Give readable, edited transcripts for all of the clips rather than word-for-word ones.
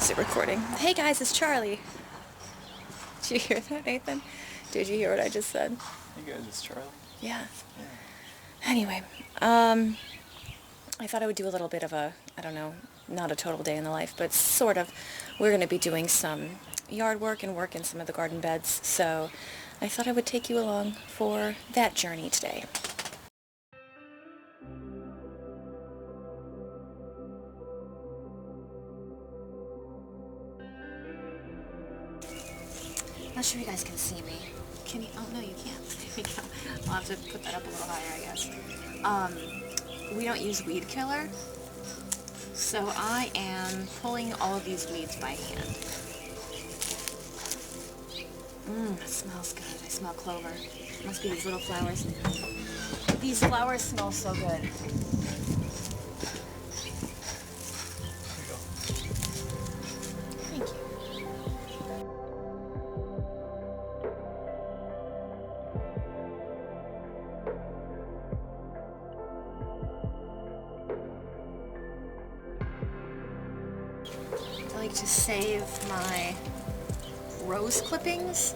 Is it recording? Hey guys, it's Charlie. Did you hear that, Nathan? Did you hear what I just said? Hey guys, it's Charlie. Yeah. Yeah. Anyway, I thought I would do a little bit of a, I don't know, not a total day in the life, but sort of. We're going to be doing some yard work and work in some of the garden beds, so I thought I would take you along for that journey today. Not sure you guys can see me. Can you? Oh, no, you can't. There we go. I'll have to put that up a little higher, I guess. We don't use weed killer, so I am pulling all of these weeds by hand. It smells good. I smell clover. Must be these little flowers. These flowers smell so good. There you go. Thank you. I like to save my rose clippings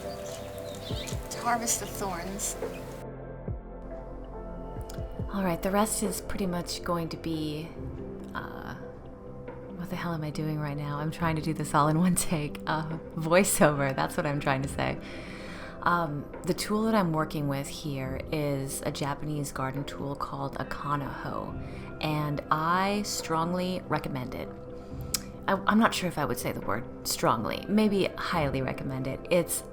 to harvest the thorns. Alright, the rest is pretty much going to be, what the hell am I doing right now? I'm trying to do this all in one take. Voiceover, that's what I'm trying to say. The tool that I'm working with here is a Japanese garden tool called a kana hoe, and I strongly recommend it. I'm not sure if I would say the word strongly, maybe highly recommend it. It's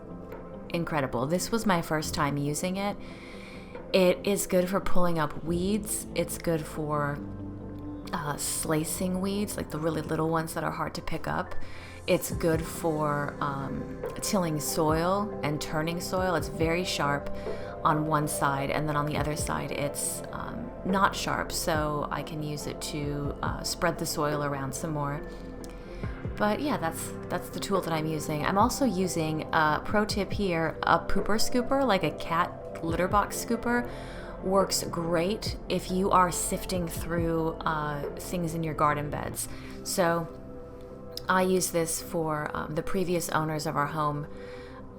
incredible. This was my first time using it. It is good for pulling up weeds. It's good for slicing weeds, like the really little ones that are hard to pick up. It's good for tilling soil and turning soil. It's very sharp on one side, and then on the other side it's not sharp, so I can use it to spread the soil around some more. But yeah, that's the tool that I'm using. I'm also using, pro tip here, a pooper scooper, like a cat litter box scooper. Works great if you are sifting through things in your garden beds. So I use this for the previous owners of our home.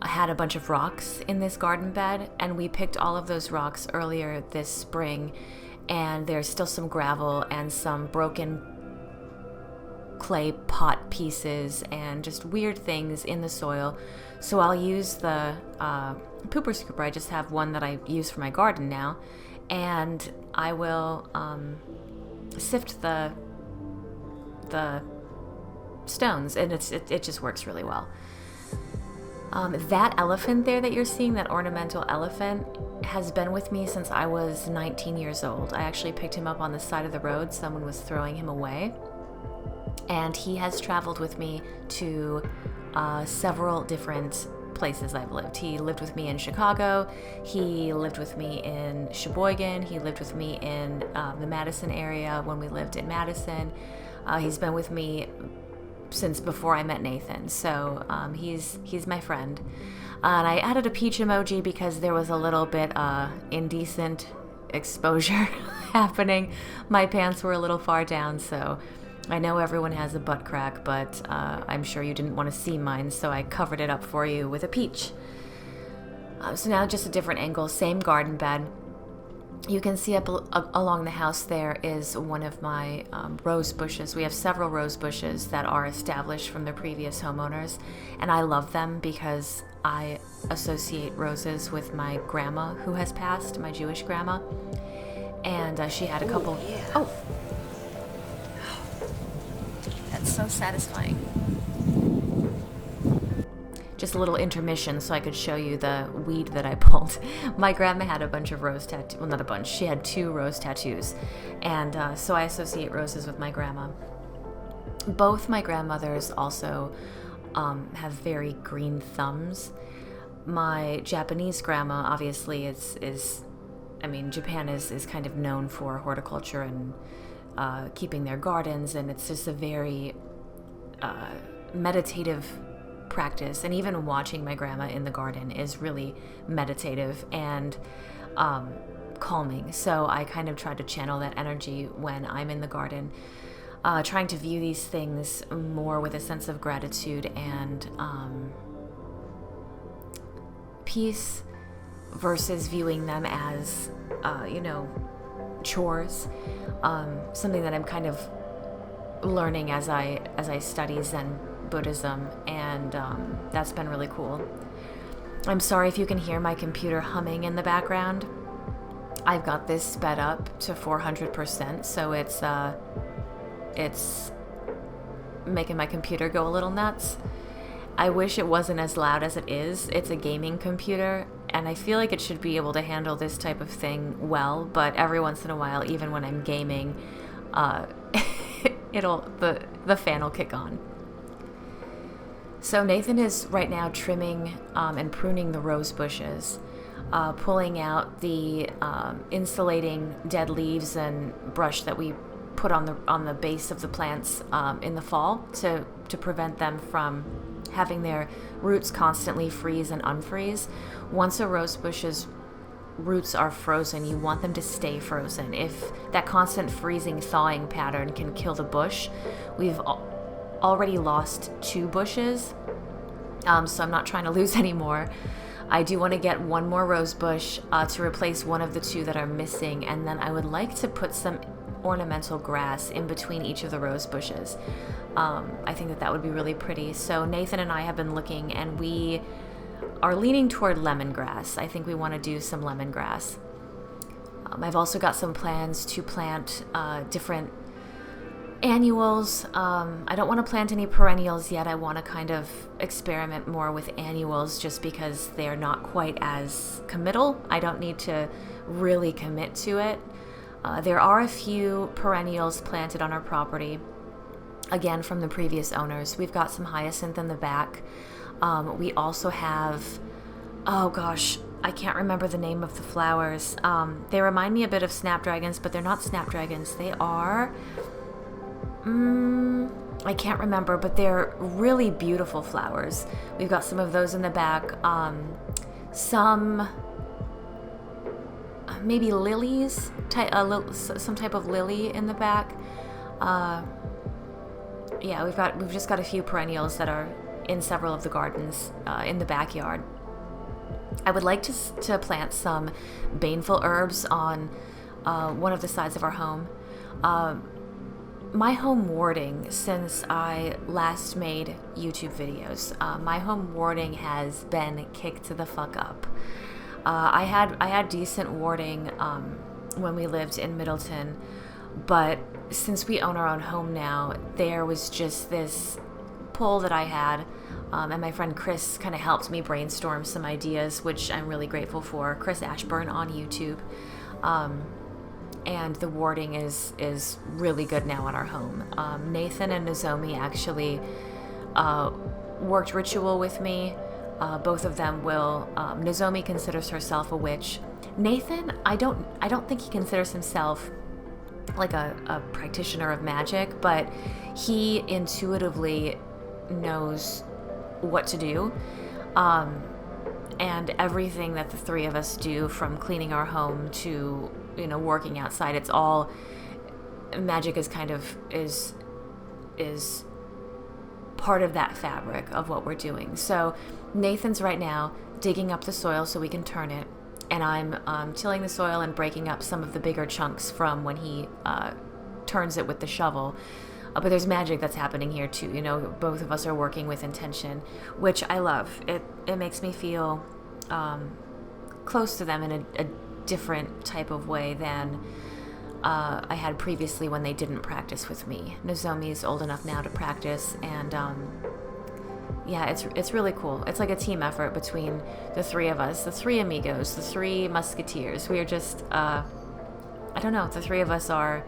I had a bunch of rocks in this garden bed, and we picked all of those rocks earlier this spring, and there's still some gravel and some broken clay pot pieces and just weird things in the soil. So I'll use the pooper scooper. I just have one that I use for my garden now, and I will sift the stones, and it just works really well. That elephant there that you're seeing, that ornamental elephant, has been with me since I was 19 years old. I actually picked him up on the side of the road. Someone was throwing him away, and he has traveled with me to several different places I've lived. He lived with me in Chicago. He lived with me in Sheboygan. He lived with me in the Madison area when we lived in Madison. He's been with me since before I met Nathan, so he's my friend. And I added a peach emoji because there was a little bit indecent exposure happening. My pants were a little far down, so I know everyone has a butt crack, but I'm sure you didn't want to see mine, so I covered it up for you with a peach. So now just a different angle, same garden bed. You can see up along the house there is one of my rose bushes. We have several rose bushes that are established from the previous homeowners, and I love them because I associate roses with my grandma who has passed, my Jewish grandma, and she had a couple. Ooh, yeah. Oh, that's so satisfying. Just a little intermission so I could show you the weed that I pulled. My grandma had a bunch of rose tattoos. Well, not a bunch. She had 2 rose tattoos. And so I associate roses with my grandma. Both my grandmothers also have very green thumbs. My Japanese grandma, obviously, Japan is kind of known for horticulture and keeping their gardens, and it's just a very meditative practice. And even watching my grandma in the garden is really meditative and calming. So I kind of try to channel that energy when I'm in the garden. trying to view these things more with a sense of gratitude and peace versus viewing them as, chores. Something that I'm kind of learning as I study Zen Buddhism, and that's been really cool. I'm sorry if you can hear my computer humming in the background. I've got this sped up to 400%, so it's making my computer go a little nuts. I wish it wasn't as loud as it is. It's a gaming computer, and I feel like it should be able to handle this type of thing well, but every once in a while, even when I'm gaming, the fan will kick on. So Nathan is right now trimming and pruning the rose bushes, pulling out the insulating dead leaves and brush that we put on the base of the plants in the fall to prevent them from having their roots constantly freeze and unfreeze. Once a rose bush's roots are frozen, you want them to stay frozen. If that constant freezing thawing pattern can kill the bush, we've already lost 2 bushes, so I'm not trying to lose any more. I do want to get one more rose bush to replace one of the 2 that are missing, and then I would like to put some ornamental grass in between each of the rose bushes. I think that would be really pretty. So Nathan and I have been looking, and we are leaning toward lemongrass. I think we want to do some lemongrass. I've also got some plans to plant different annuals. I don't want to plant any perennials yet. I want to kind of experiment more with annuals just because they're not quite as committal. I don't need to really commit to it. There are a few perennials planted on our property, again from the previous owners. We've got some hyacinth in the back. We also have, oh gosh, I can't remember the name of the flowers. They remind me a bit of snapdragons, but they're not snapdragons. They are, I can't remember, but they're really beautiful flowers. We've got some of those in the back. Some maybe lilies, some type of lily in the back. Yeah, we've just got a few perennials that are in several of the gardens in the backyard. I would like to plant some baneful herbs on one of the sides of our home. My home warding, since I last made YouTube videos, my home warding has been kicked the fuck up. I had decent warding when we lived in Middleton, but since we own our own home now, there was just this pull that I had, and my friend Chris kind of helped me brainstorm some ideas, which I'm really grateful for. Chris Ashburn on YouTube, and the warding is really good now on our home. Nathan and Nozomi actually worked ritual with me. Both of them will. Nozomi considers herself a witch. Nathan, I don't think he considers himself like a practitioner of magic, but he intuitively knows what to do. And everything that the 3 of us do, from cleaning our home to working outside, it's all magic. Is kind of is part of that fabric of what we're doing. So Nathan's right now digging up the soil so we can turn it, and I'm tilling the soil and breaking up some of the bigger chunks from when he turns it with the shovel. But there's magic that's happening here too. Both of us are working with intention, which I love. It makes me feel close to them in a different type of way than I had previously when they didn't practice with me. Nozomi's old enough now to practice, and yeah, it's really cool. It's like a team effort between the 3 of us, the 3 amigos, the 3 musketeers. We are just, I don't know, the 3 of us are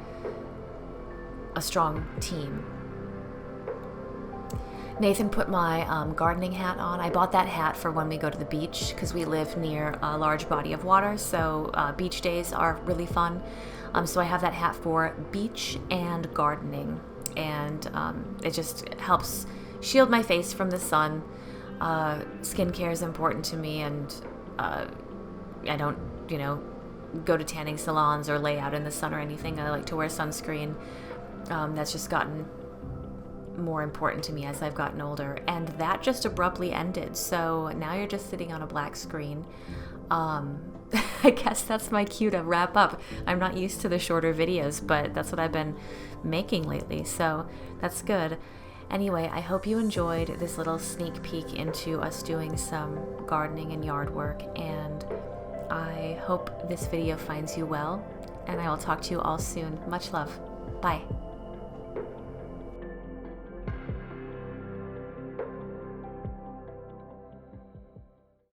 a strong team. Nathan put my gardening hat on. I bought that hat for when we go to the beach because we live near a large body of water, so beach days are really fun. So I have that hat for beach and gardening, and it just helps shield my face from the sun. Skincare is important to me, and I don't, go to tanning salons or lay out in the sun or anything. I like to wear sunscreen. That's just gotten more important to me as I've gotten older, and that just abruptly ended. So now you're just sitting on a black screen. I guess that's my cue to wrap up. I'm not used to the shorter videos, but that's what I've been making lately, so that's good. Anyway, I hope you enjoyed this little sneak peek into us doing some gardening and yard work, and I hope this video finds you well, and I will talk to you all soon. Much love. Bye.